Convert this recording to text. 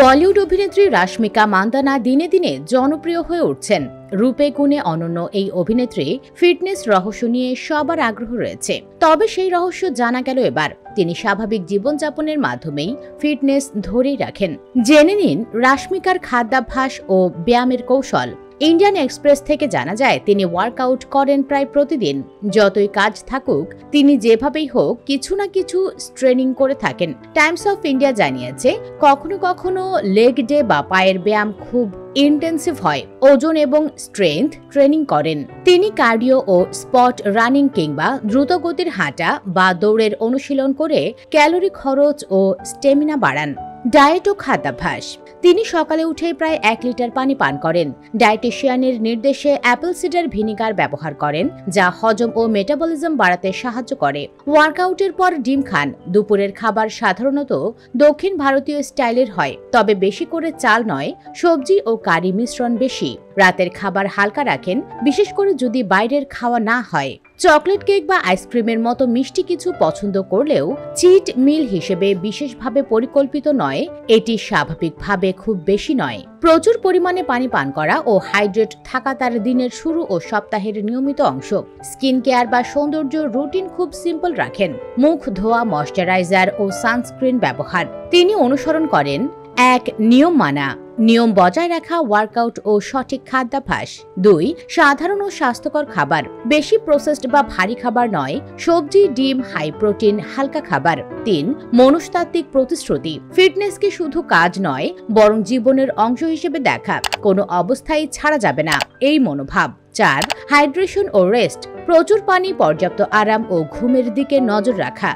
বলিউড অভিনেত্রী রাশমিকা মান্দানা দিনে দিনে জনপ্রিয় হয়ে উঠছেন। রূপে গুণে অনন্য এই অভিনেত্রী ফিটনেস রহস্য নিয়ে সবার আগ্রহ রয়েছে। তবে সেই রহস্য জানা গেল এবার। তিনি স্বাভাবিক জীবনযাপনের মাধ্যমেই ফিটনেস ধরেই রাখেন। জেনে নিন রাশমিকার খাদ্যাভ্যাস ও ব্যায়ামের কৌশল। ইন্ডিয়ান এক্সপ্রেস থেকে জানা যায় তিনি ওয়ার্কআউট করেন প্রায় প্রতিদিন। যতই কাজ থাকুক তিনি যেভাবেই হোক কিছু না কিছু ট্রেনিং করে থাকেন। টাইমস অফ ইন্ডিয়া জানিয়েছে কখনো কখনো লেগ ডে বা পায়ের ব্যায়াম খুব ইন্টেন্সিভ হয়। ওজন এবং স্ট্রেংথ ট্রেনিং করেন তিনি। কার্ডিও ও স্পট রানিং কিংবা দ্রুতগতির হাঁটা বা দৌড়ের অনুশীলন করে ক্যালোরি খরচ ও স্টেমিনা বাড়ান। ডায়েট ও খাদ্যাভ্যাস। তিনি সকালে উঠে প্রায় 1 লিটার পানি পান করেন। ডায়েটিশিয়ানের নির্দেশে অ্যাপেল সিডার ভিনিগার ব্যবহার করেন, যা হজম ও মেটাবলিজম বাড়াতে সাহায্য করে। ওয়ার্কআউটের পর ডিম খান। দুপুরের খাবার সাধারণত দক্ষিণ ভারতীয় স্টাইলের হয়, তবে বেশি করে চাল নয়, সবজি ও কারি মিশ্রণ বেশি। রাতের খাবার হালকা রাখেন, বিশেষ করে যদি বাইরের খাওয়া না হয়। চকলেট কেক বা আইসক্রিমের মতো মিষ্টি কিছু পছন্দ করলেও চিট মিল হিসেবে বিশেষভাবে পরিকল্পিত নয়। এটি স্বাভাবিকভাবে খুব বেশি নয়। প্রচুর পরিমাণে পানি পান করা ও হাইড্রেট থাকা তার দিনের শুরু ও সপ্তাহের নিয়মিত অংশ। স্কিন কেয়ার বা সৌন্দর্য রুটিন খুব সিম্পল রাখেন। মুখ ধোয়া, ময়শ্চারাইজার ও সানস্ক্রিন ব্যবহার। তিনি অনুসরণ করেন 1. নিয়ম মানা। নিয়ম বজায় রাখা, ওয়ার্কআউট ও সঠিক খাদ্যাভ্যাস। 2. সাধারণ ও স্বাস্থ্যকর খাবার, বেশি প্রসেসড বা ভারী খাবার নয়, সবজি, ডিম, হাই প্রোটিন, হালকা খাবার। 3. মনস্তাত্ত্বিক প্রতিশ্রুতি। ফিটনেসকে শুধু কাজ নয় বরং জীবনের অংশ হিসেবে দেখা, কোনো অবস্থায় ছাড়া যাবে না এই মনোভাব। 4. হাইড্রেশন ও রেস্ট। প্রচুর পানি, পর্যাপ্ত আরাম ও ঘুমের দিকে নজর রাখা।